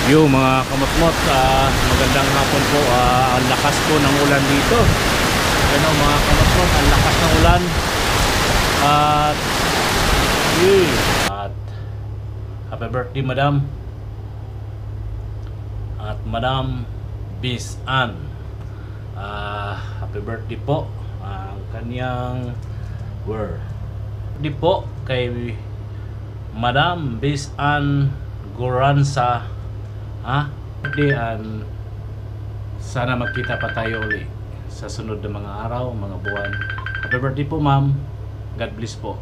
Yo mga kamotmot, magandang hapon po. Ang lakas po ng ulan dito. Ano mga kamotmot, ang lakas ng ulan. At happy birthday madam. At Madam Bis Ann. Happy birthday po. Ang kanyang word. Birthday po kay Madam Bis Ann Goransa. And sana magkita pa tayo uli sa sunod na mga araw, mga buwan. Happy birthday po ma'am. God bless po.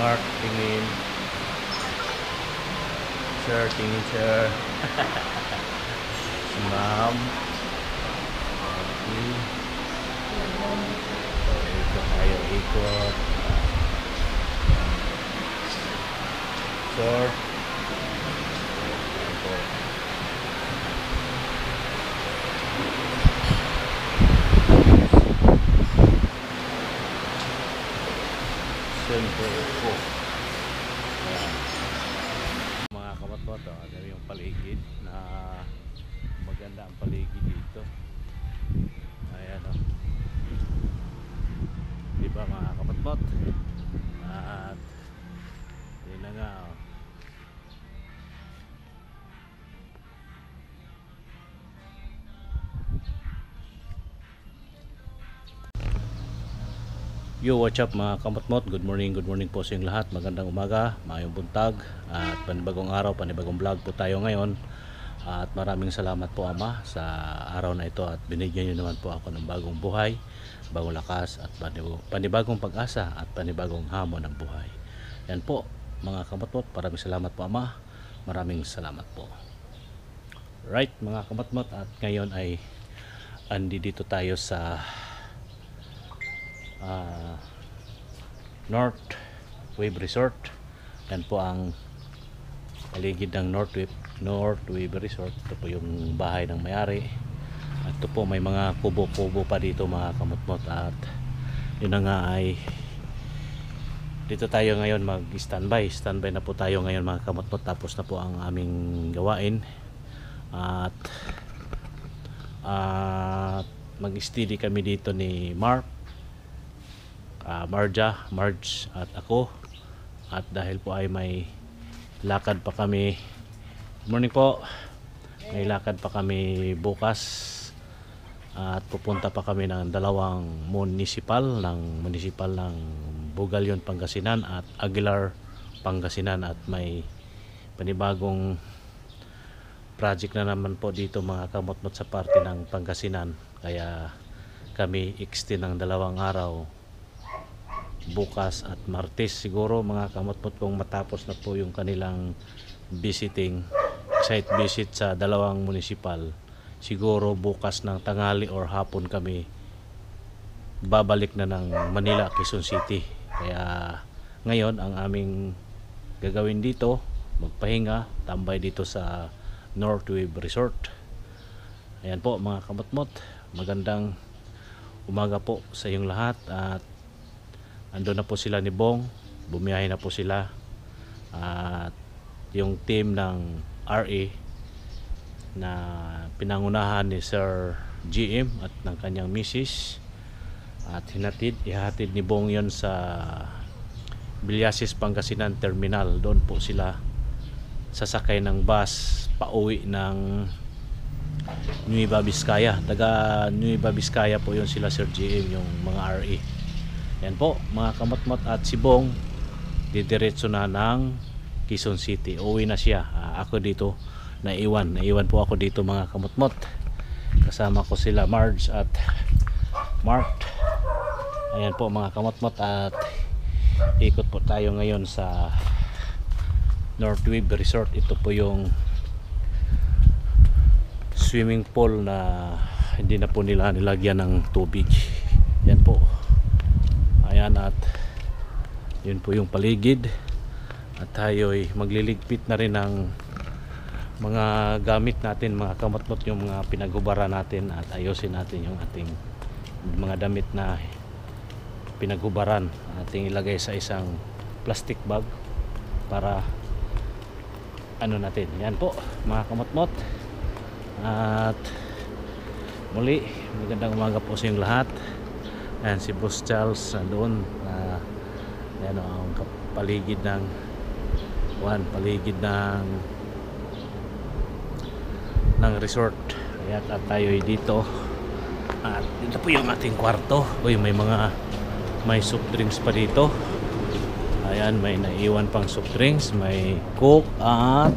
Mark, tingin. Sir, tingin sir. Si ma'am. Okay. Ikot tayo, ikot. Sir. Center po. Mga kamatmot, ano yung paligid na maganda ang paligid dito. Ayan o. Diba mga kamatmot? At yun na nga o. Yo, what's up mga kamotmot? Good morning po sa inyong lahat. Magandang umaga, mayong buntag at panibagong araw, panibagong vlog po tayo ngayon. At maraming salamat po Ama sa araw na ito at binigyan niyo naman po ako ng bagong buhay, bagong lakas at panibagong pag-asa at panibagong hamon ng buhay. Yan po mga kamotmot, maraming salamat po Ama. Maraming salamat po. Right mga kamotmot, at ngayon ay dito tayo sa North Wave Resort. Yan po ang paligid ng North Wave Resort. Ito po yung bahay ng may-ari. At ito po may mga kubo-kubo pa dito mga kamotmot. At yun na nga ay dito tayo ngayon mag-standby. Standby na po tayo ngayon mga kamotmot. Tapos na po ang aming gawain. At mag-steady kami dito ni Marge at ako. At dahil po ay may lakad pa kami. Good morning po. May lakad pa kami bukas. At pupunta pa kami ng dalawang municipal ng Bugalyon, Pangasinan at Aguilar, Pangasinan. At may panibagong project na naman po dito mga kamotmot sa parte ng Pangasinan. Kaya kami extend ng 2 araw, bukas at Martes siguro mga kamotmot, kung matapos na po yung kanilang site visit sa 2 municipal. Siguro bukas ng tanghali or hapon kami babalik na ng Manila, Quezon City. Kaya ngayon ang aming gagawin dito, magpahinga, tambay dito sa North Wave Resort. Ayan po mga kamotmot, magandang umaga po sa iyong lahat. At ando na po sila ni Bong, bumiyahe na po sila. At yung team ng RA na pinangunahan ni Sir GM at ng kanyang misis, at ihatid ni Bong yon sa Villasis, Pangasinan Terminal. Doon po sila sasakay ng bus pauwi ng Nueva Vizcaya. Taga Nueva Vizcaya po yun sila Sir GM, yung mga RA. Yan po mga kamotmot, at si Bong didiretso na ng Quezon City. Uwi na siya. Ako dito naiwan po ako dito mga kamotmot. Kasama ko sila Marge at Mark. Ayan po mga kamotmot, at ikot po tayo ngayon sa North Wave Resort. Ito po yung swimming pool na hindi na po nila nilagyan ng tubig. Yan po. Ayan, at yun po yung paligid. At tayo ay magliligpit na rin ng mga gamit natin mga kamotmot, yung mga pinaghubara natin, at ayusin natin yung ating mga damit na pinaghubaran. Ating ilagay sa isang plastic bag para ano natin. Yan po mga kamotmot. At muli, magandang umaga po sa inyong lahat. Ayan si Boss Charles doon. Yan ang paligid ng resort. Ayan, at tayo dito. At dito po yung ating kwarto. Uy, may soft drinks pa dito. Ayan, may naiwan pang soft drinks. May Coke at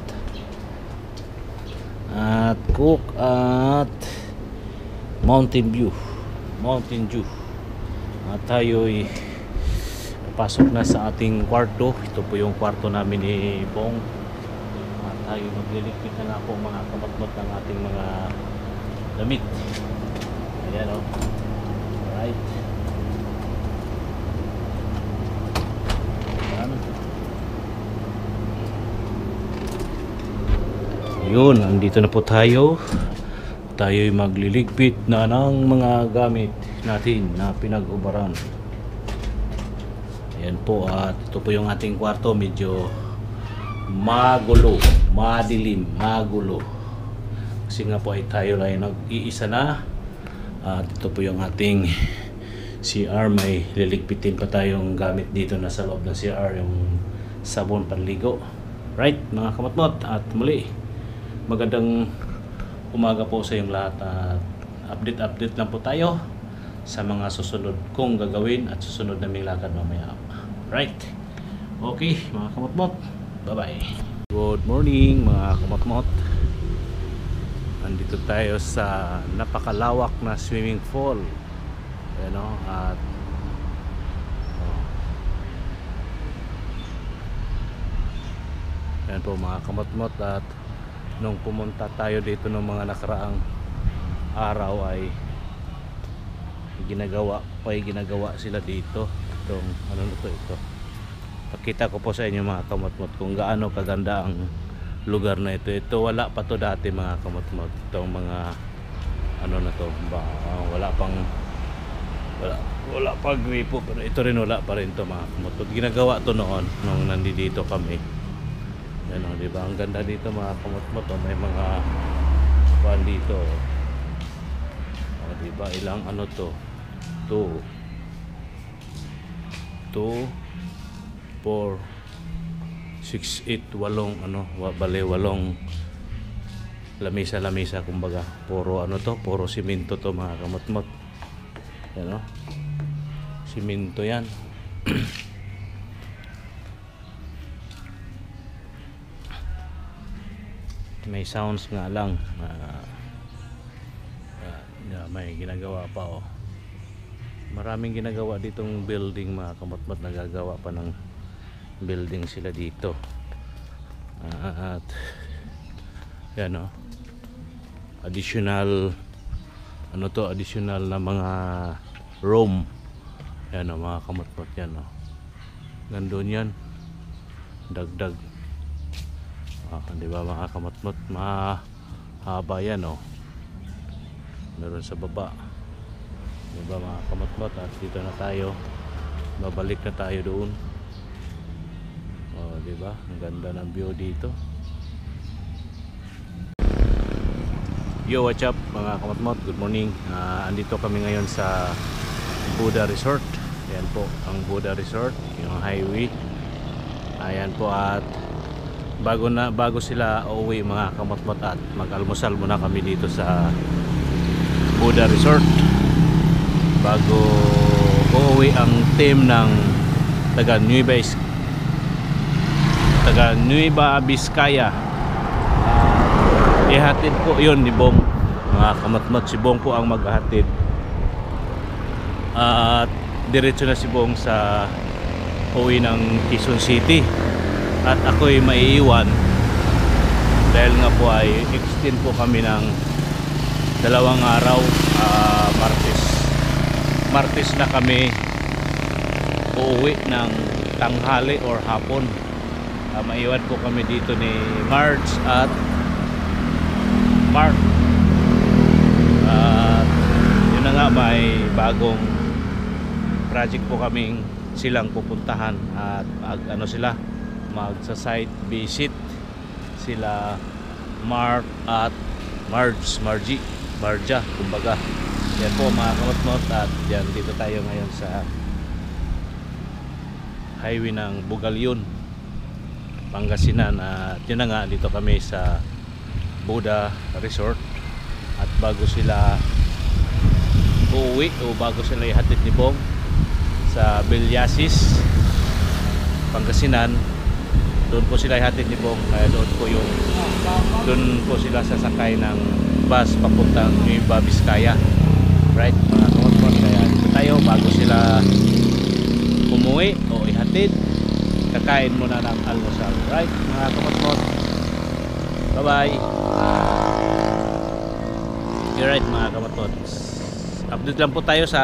Mountain Dew. At tayo'y papasok na sa ating kwarto. Ito po yung kwarto namin ni Bong. At tayo magliligpit na nga po mga kamatmot ng ating mga damit. Ayan o. Alright. Yun, andito na po tayo. Tayo'y magliligpit na ng mga gamit natin na pinaghubaran. Ayan po, at ito po yung ating kwarto. Medyo madilim, magulo. Kasi nga po ay tayo lang nag-iisa na. At ito po yung ating CR. May liligpitin pa tayong gamit dito na sa loob ng CR, yung sabon panligo. Right, mga kamatmot. At muli, magandang umaga po sa inyong lahat. Update lang po tayo sa mga susunod kong gagawin at susunod naming lakad mamaya. Right, okay mga kamatmot, bye bye. Good morning mga kamatmot. Andito tayo sa napakalawak na swimming pool. Ayan o, at ayan po mga kamatmot. At nung pumunta tayo dito ng mga nakaraang araw ay ginagawa sila dito. Itong ano nito, ito pakita ko po sa inyo mga kamatmot kung gaano kaganda ang lugar na ito. Ito wala pa to dati mga kamatmot. Itong mga ano na to wala pang gripo, pero ito rin wala pa rin to mga kamatmot. Ginagawa to noon nung nandito kami. Yan o, diba? Ang ganda dito mga kamot-mot. May mga pan dito. O, diba? Ilang ano to? 2, 4, 6, 8, 8 ano, bale 8 lamisa kumbaga. Puro ano to? Puro simento to mga kamot-mot. Yan o. Simento yan. May sounds nga lang. May ginagawa pa oh. Maraming ginagawa ditong building mga kamatmat. Nagagawa pa ng building sila dito. At yan oh. Additional na mga room. Yan oh, mga kamatmat yan oh. Gandun yan. Dagdag. Di ba mga kamatmot, mahaba yan oh. Meron sa baba, di ba mga kamatmot. At dito na tayo, babalik na tayo doon. Di ba ang ganda ng view dito. Yo, what's up mga kamatmot, good morning. Andito kami ngayon sa Buddha Resort. Ayan po ang Buddha Resort, yung highway. Ayan po, at bago sila uuwi mga kamatmot, at mag-almusal muna kami dito sa Buddha Resort bago uuwi ang team ng taga Nueva Vizcaya. Ihatid po yun ni Bong mga kamatmot. Si Bong po ang maghahatid, at diretso na si Bong sa uwi ng Quezon City. At ako'y maiiwan dahil nga po ay extend po kami ng 2 araw. Martes na kami uuwi ng tanghali or hapon. Maiwan po kami dito ni March at Mark. Yun na nga, may bagong project po kaming silang pupuntahan at ano sila magsa-site visit sila Mark at Marja kumbaga. Yan po mga kamot-mot, at yan dito tayo ngayon sa highway ng Bugalyon, Pangasinan. At yun na nga, dito kami sa Buda Resort. At bago sila uuwi o bago sila ihatid ni Bong sa Villasis, Pangasinan, doon po sila ihatid ni Bong. Kaya doon po sila sasakay ng bus papuntang Nueva Vizcaya, right mga kamot-mot. Kaya dito tayo bago sila umuwi o ihatid, kakain muna ng almusal, right mga kamot-mot. Bye bye. You're right mga kamot-mot, update lang po tayo sa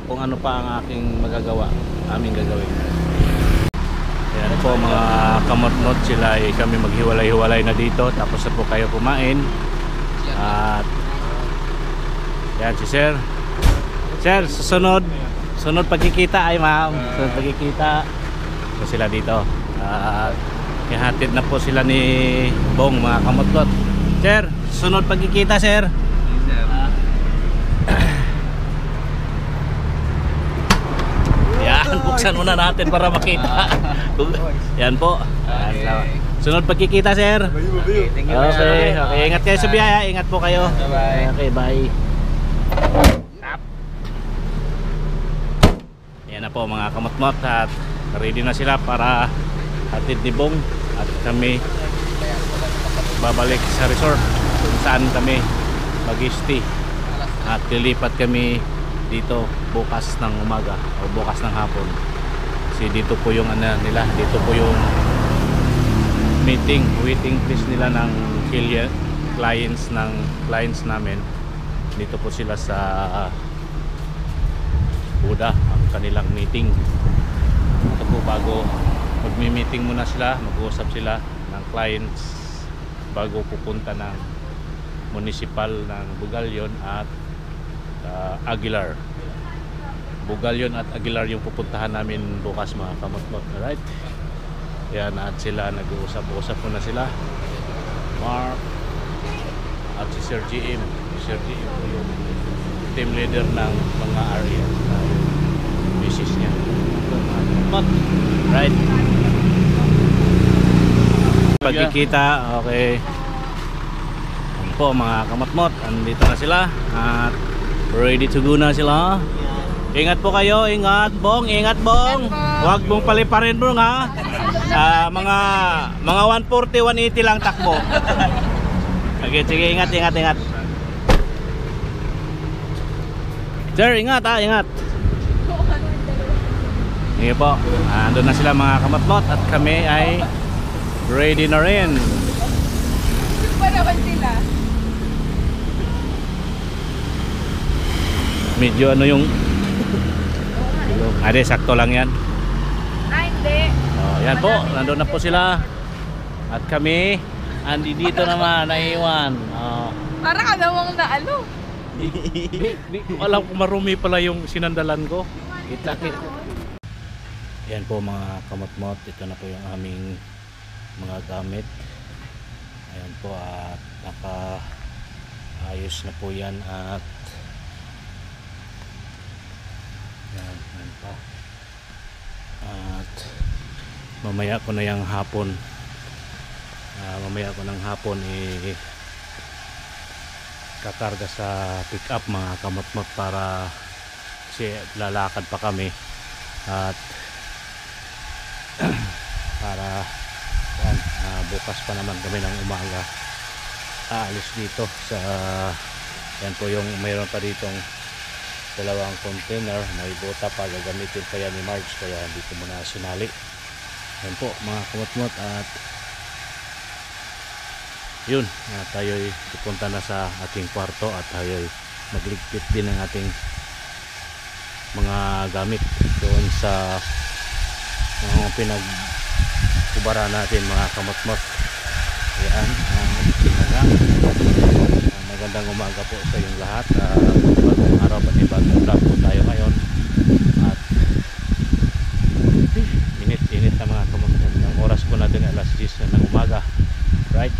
kung ano pa ang aming gagawin. Yan po mga kamot-mot, sila kami maghiwalay-hiwalay na dito, tapos na po kayo kumain. At yan si Sir, susunod pagkikita ay ma'am, susunod pagkikita po sila dito. Ihatid na po sila ni Bong mga kamot-mot. Sir, susunod pagkikita sir. Yan, buksan muna natin para makita. Yan po. Sunod pagkikita sir. Okay, ingat kayo sa biyaya, ingat po kayo. Okay, bye. Yan na po mga kamot-mot, at ready na sila para hatid ni Bong at kami babalik sa resort kung saan kami mag-stay. At lilipat kami dito bukas ng umaga o bukas ng hapon. Kasi dito po yung dito po yung waiting place nila ng clients namin. Dito po sila sa Buda ang kanilang meeting. Ito po bago magmi-meeting muna sila, mag-uusap sila ng clients bago pupunta ng municipal ng Bugalyon at Aguilar. Bugalyon at Aguilar yung pupuntahan namin bukas mga kamot-mot. Alright, yan, at sila nag-uusap-usap muna sila, Mark at si Sir GM yung team leader ng mga area na yung business niya. Right, pagkikita. Okay, yan po mga kamot-mot, andito na sila at ready to go na sila. Ingat po kayo, ingat Bong. Huwag mong paliparin Bong ha. Mga 140, 180 lang takbo. Okay, sige, ingat. Sir, ingat ha, ingat. Sige po, andun na sila mga kamot-mot at kami ay ready na rin. Parawan sila. Medyo yung ade, sakto lang yan. Hindi. Yan po, nandun na po sila. At kami andi dito naman, naiwan. Para ka namang naalo. Di ko alam kung marumi pala yung sinandalan ko. Kita. Yan po mga kamot-mot, ito na po yung aming mga gamit. Ayan po, at naka-ayos na po yan. At yan pa. At mamaya ko na yung hapon. Mamaya ko ng hapon kakarga sa pick up mga kamot-mot, para kasi lalakad pa kami at para bukas pa naman kami ng umaga aalis dito sa yan po yung mayroon pa ditong dalawang container, may bota pa, gagamitin pa yan ni Marge, kaya hindi ko muna sinali. Yan po mga kamot-mot, at yun, tayo'y pupunta na sa ating kwarto at tayo'y magligpit din ng ating mga gamit doon sa mga pinagkubara natin mga kamot-mot. Yan, magandang umaga po sa inyong lahat. Bagong araw, panibagong vlog po tayo ngayon, at init na mga kamotmot. Ang oras po natin ay alas 10 na ng umaga, right?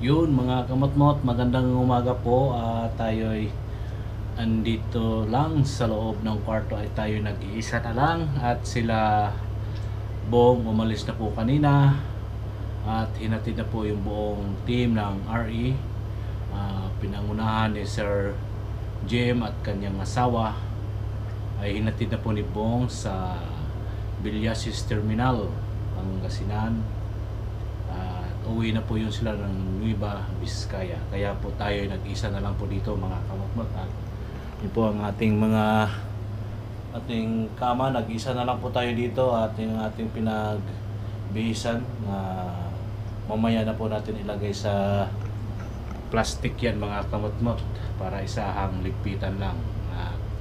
Yun mga kamotmot, magandang umaga po. Tayo ay andito lang sa loob ng kwarto, ay tayo nag-iisa na lang, at sila Bong umalis na po kanina, at hinatid na po yung buong team ng RE. Pinangunahan ni Sir Jim at kanyang asawa, ay hinatid na po ni Bong sa Villasis Terminal, Pangasinan. Uwi na po yun sila ng Nueva Vizcaya. Kaya po tayo nag-isa na lang po dito mga kamotmot. At yun po ang ating kama, nag-isa na lang po tayo dito, at yung ating pinagbihisan na mamaya na po natin ilagay sa plastic yan mga kamotmot, para isahang ligpitan lang.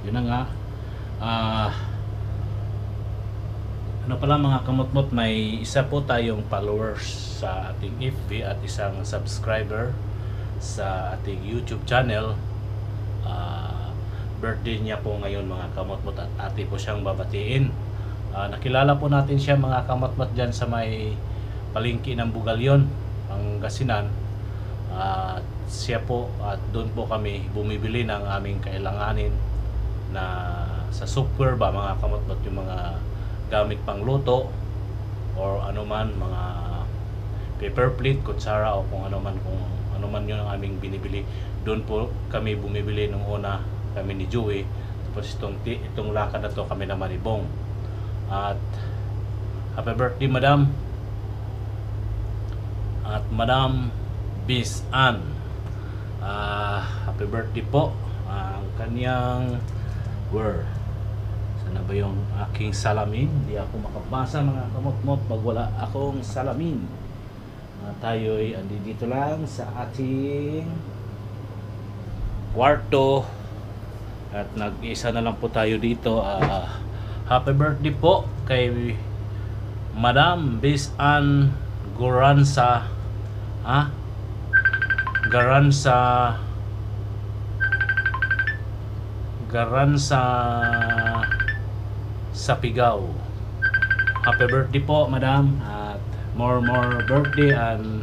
Yun na nga. Ano pala mga kamotmot, may isa po tayong followers sa ating FB at isang subscriber sa ating YouTube channel. Birthday niya po ngayon mga kamotmot, at ate po siyang babatiin. Nakilala po natin siya mga kamotmot dyan sa may palengke ng Bugalyon, Pangasinan. Siya po, at doon po kami bumibili ng aming kailanganin na sa super ba mga kamotmot, yung mga gamit pang luto or anuman, mga paper plate, kutsara, o kung anuman yun ang aming binibili. Doon po kami bumibili nung una, kami ni Joey. Tapos itong lakad na to kami naman ni Bong. At happy birthday madam, at Madam Bis Ann. Happy birthday po. Ang kanyang word, sana ba yung aking salamin? Hindi ako makabasa mga kamotmot pag wala akong salamin. Tayo ay andito lang sa ating kwarto, at nag-isa na lang po tayo dito. Happy birthday po kay Madam Bis Ann Garanza. Garanza Sapigao. Happy birthday po madam, at more birthday, and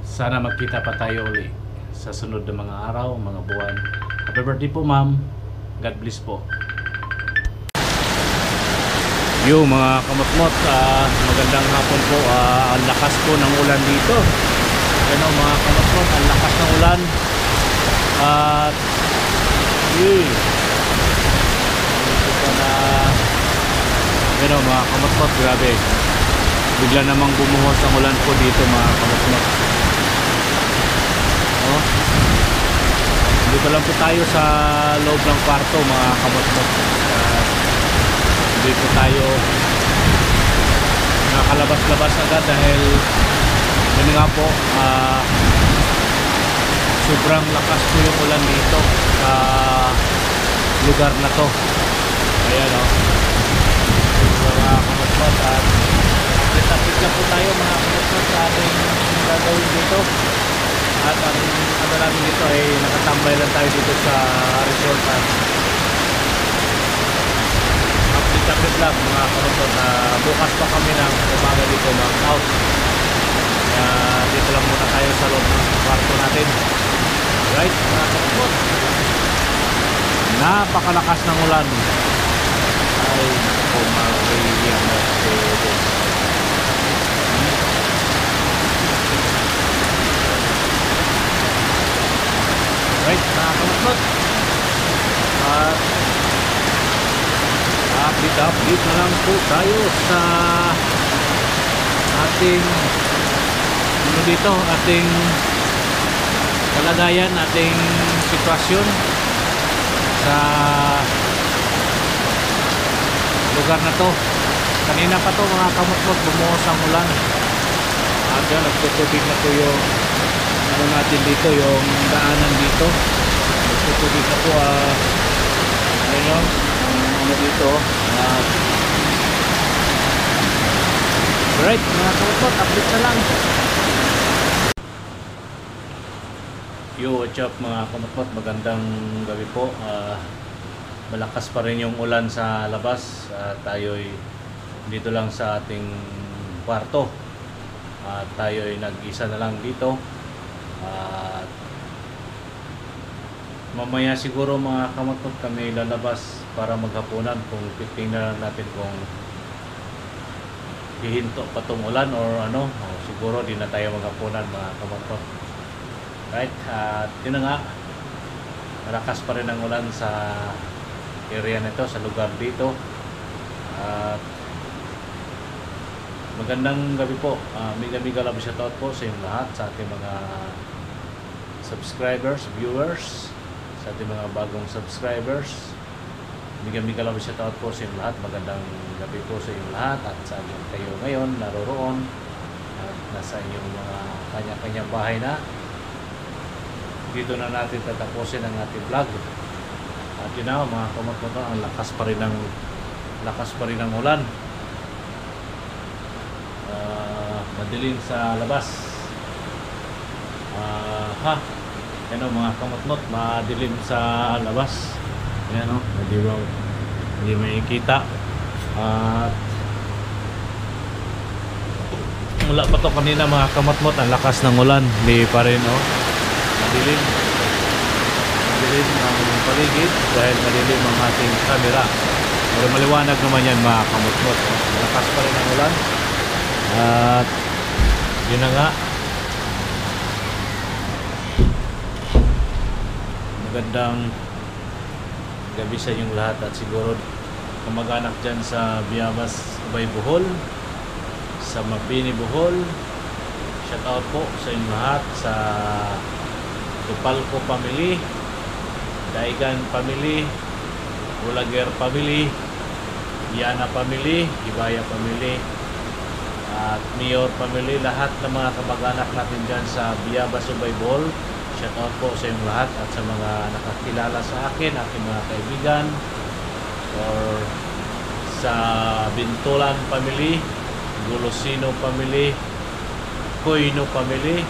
sana magkita pa tayo uli sa sunod na mga araw, mga buwan. Happy birthday po ma'am, God bless po. Yo mga kamotmot, magandang hapon po. Ang lakas po ng ulan dito. Ano mga kamotmot, ang lakas ng ulan. At dito pa na mga kamotmot, grabe. Bigla namang bumuhos ang ulan po dito mga kamotmot. Dito lang po tayo sa loob ng kwarto mga kamotmot. Dito tayo nakalabas-labas agad dahil yun nga po, sobrang lakas po yung ulan dito sa lugar na to. Ayan o, mga kamotmot, at tapit na po tayo mga kamotmot sa ating gagawin dito. At ang ano namin dito ay nakatambay lang tayo dito sa resort, at update lang mga kamotmot. Bukas pa kami ng umaga dito mag-out. Dito lang muna tayo sa loob ng kwarto natin, right mga kamotmot. Napakalakas ng ulan. Ay kumariyan na right mga kamotmot. Update na lang po tayo sa ating dito, ating kalagayan, ating sitwasyon sa lugar na to. Kanina pa to mga kamotmot, bumuhos ang ulan. At yan, nagtutubig na po yung ano natin dito, yung daanan dito. Nagtutubig na po ayun, ano dito. Alright mga kamotmot, update na lang. Yo, what's up mga kamotmot, magandang gabi po. malakas pa rin yung ulan sa labas at tayo'y dito lang sa ating kwarto at tayo'y nag-isa na lang dito at mamaya siguro mga kamatot kami lalabas para maghapunan kung titingnan natin kung hihinto pa tong ulan or ano siguro di na tayo maghapunan mga kamatot. Right, at yun na nga, malakas pa rin ang ulan sa area nito, sa lugar dito. At magandang gabi po, miga-miga love shoutout po sa inyong lahat, sa ating mga subscribers, viewers, sa ating mga bagong subscribers. Miga-miga love shoutout po sa inyong lahat, magandang gabi po sa inyong lahat at sa ating kayo ngayon naroroon at nasa inyong mga kanya-kanyang bahay na. Dito na natin tatapusin ang ating vlog. At yun na mga kamatmoto, ang lakas pa rin ng ulan. Madilim sa labas. Yan o mga kamatmot, madilim sa labas. Yan o, hindi may kita. At mula pa to kanina mga kamatmot, ang lakas ng ulan. Hindi pa rin o. Madilim ang paligid dahil madilim ang ating camera, pero maliwanag naman yan mga kamutmot. Malakas pa rin ang ulan at yun na nga, magandang gabi sa inyong lahat at siguro kamag-anak dyan sa Biabas, Ubay, Bohol, sa Mabini, Bohol, shout out po sa inyong lahat, sa Tupalco family, Daigan family, Ulager family, Yana family, Ibaya family, at Mayor family, lahat ng mga kamag-anak natin dyan sa Biabas, Ubay, Bohol. Shout out po sa inyong lahat at sa mga nakakilala sa akin, aking mga kaibigan, or sa Bintulan family, Golosino family, Coino family.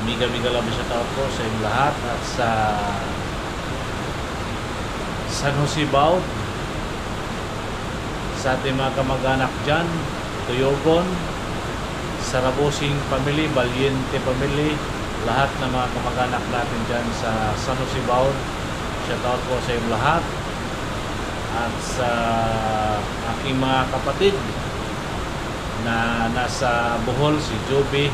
Miga-miga lang shout out po sa inyong lahat at sa San Jose Baud, sa ating mga kamag-anak dyan, Tuyogon, Sarabosing family, Valiente family, lahat ng mga kamag-anak natin dyan sa San Jose Baud, shout out po sa inyong lahat. At sa aking mga kapatid na nasa Bohol, si Joby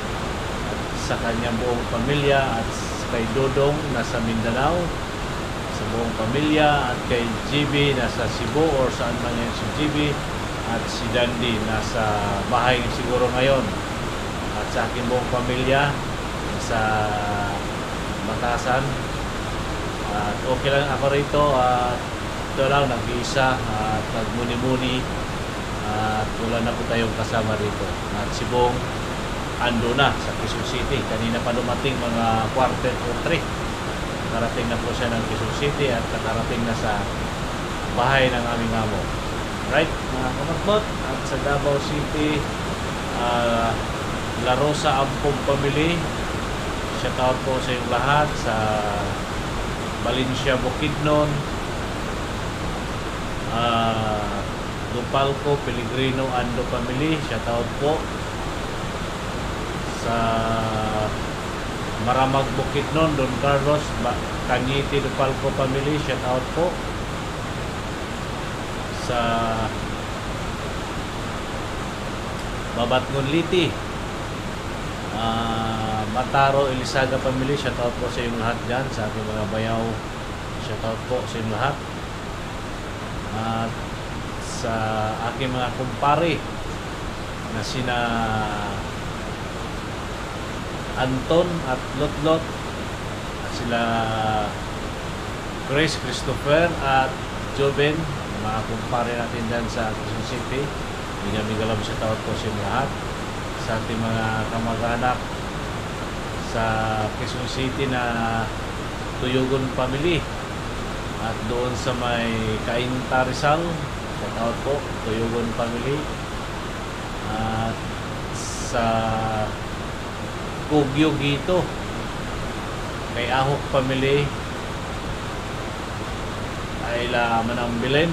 sa kanyang buong pamilya, at kay Dodong nasa Mindanao sa buong pamilya, at kay GB nasa Cebu or saan man yan si GB, at si Dandy nasa bahay siguro ngayon, at sa aking buong pamilya sa Batasan. At okay lang ako rito at ito lang nag-iisa at nagmuni-muni at wala na po tayong kasama rito, at si Bong ando na sa Quezon City. Kanina pa dumating mga quarter o 3. Nakarating na po siya ng Quezon City at nakarating na sa bahay ng aming amo. Right, mga kamatbot. At sa Davao City, La Rosa Ampong family, shout out po sa iyong lahat. Sa Valencia Bukidnon, Dupalco Pellegrino Ando family, shout out po. Sa Maramag Bukidnon, Don Carlos Cañete Dupalco family, shout out po. Sa Babatngon Liti, Mataro Elisaga family, shout out po sa inyong lahat dyan, sa ating mga bayaw, shout out po sa inyong lahat. At sa aking mga kumpare na sina Anton at Lotlot, at sila Chris, Christopher at Joven, mga kumpare natin dyan sa Quezon City. Miga-miga lang sa tawad po sa inyo lahat. Sa ating mga kamag-anak sa Quezon City na Tuyogon family, at doon sa may Cainta Rizal, sa tawad po Tuyogon family. At sa Kugyo Gito, kay Ahok family, ay ila manang bilen.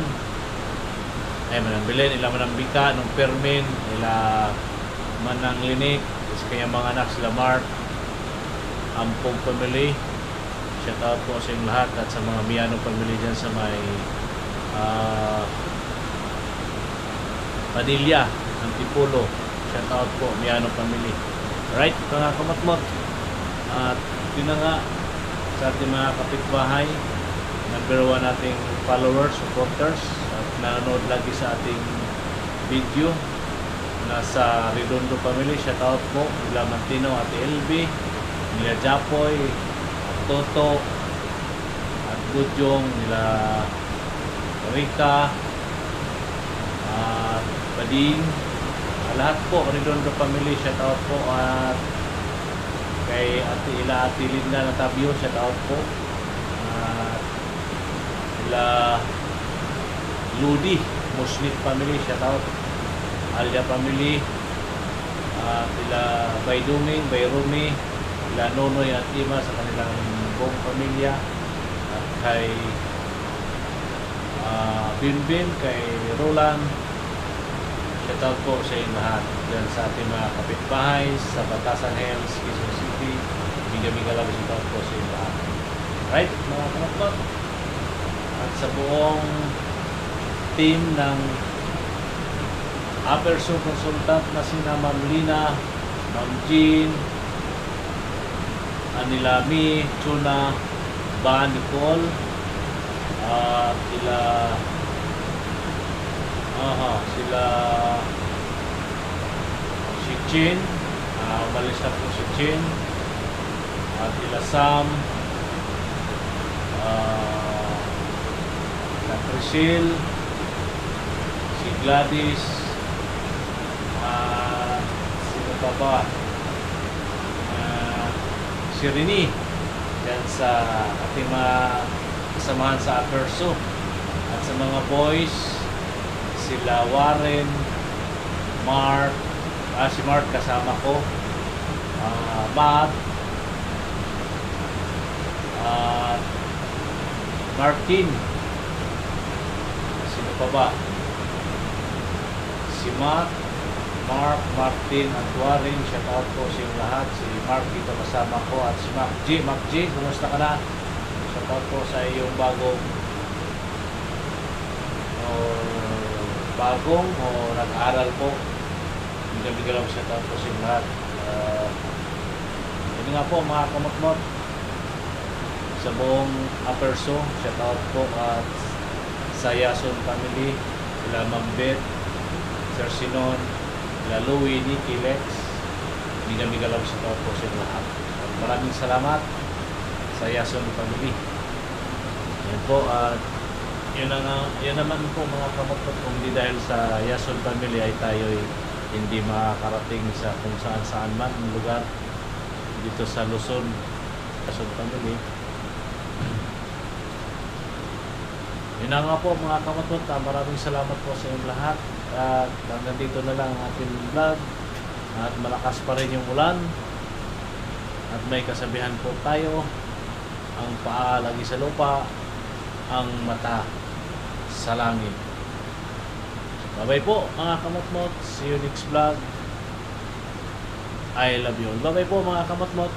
Ay manang bilen, ila manang bika, nung permin, ila manang linik, is kaya mga anak sila Mark, Ampong family. Shout out po sa inyong lahat at sa mga Miano family dyan sa may Padilla, Antipolo. Shout out po Miano family. Right, mga kamatmot. At yun na nga sa ating mga kapitbahay, number 1 nating followers, supporters, at nanonood lagi sa ating video. Nasa Redondo family, shout out po nila Mantino, Ate LB, nila Japoy, at Toto, at Gudyong, nila Rika, at Bading, lahat po Redondo family, shout out po. At kay Ate Linda Natabio, shout out po. At ila Ludi Muslim family, shout out. Alya family, ila Bayduming, Bayrumi, ila Nonoy at Ima sa kanilang buong pamilya, at kay Binbin, kay Roland, shout out po sa inyo lahat dyan sa ating mga kapitbahay sa Batasan Hills, Quezon City. Biga-biga lang shout out po sa inyo lahat. Right, mga kamatmot, at sa buong team ng Aperso Consultant na sina Ma'am Lina, Ma'am Jean, Anila Mi, Chuna, Ba Nicole, at sila si Chin, umalis na po si Chin, at ila Sam, na Priscille, si Gladys, sino pa ba? Si Rini dyan sa ating mga kasamahan sa Aperso. At sa mga boys, sila Warren, Mark, si Mark kasama ko, Matt, at Martin, sino pa ba? Si Matt, Mark, Martin, at Warren, shout out po sa inyong lahat. Si Mark dito kasama ko, at si Mac G, kumusta ka na? Shout out po sa iyong bagong o nag-aaral po. Bigla lang shout out po sa inyong lahat. Yun nga po mga kamotmot, sa buong Aperso, shout out po at sa Yason family, sila Mambet, Sir Sinon, sila Louie, Nicky, Lex. Biga-biga lang shout out po sa inyong lahat. At maraming salamat sa Yason family. Yan po, at yun naman po mga kamotmot, kung di dahil sa Yason family ay tayo'y hindi makakarating sa kung saan man ang lugar dito sa Luzon. Yason family. Yun na nga po mga kamotmot, maraming salamat po sa inyong lahat, at hanggang dito na lang ang ating vlog. At malakas pa rin yung ulan, at may kasabihan po tayo, ang paa lagi sa lupa, ang mata sa langit. Bye bye po mga kamotmot, see you next vlog. I love you all. Bye bye po mga kamotmot.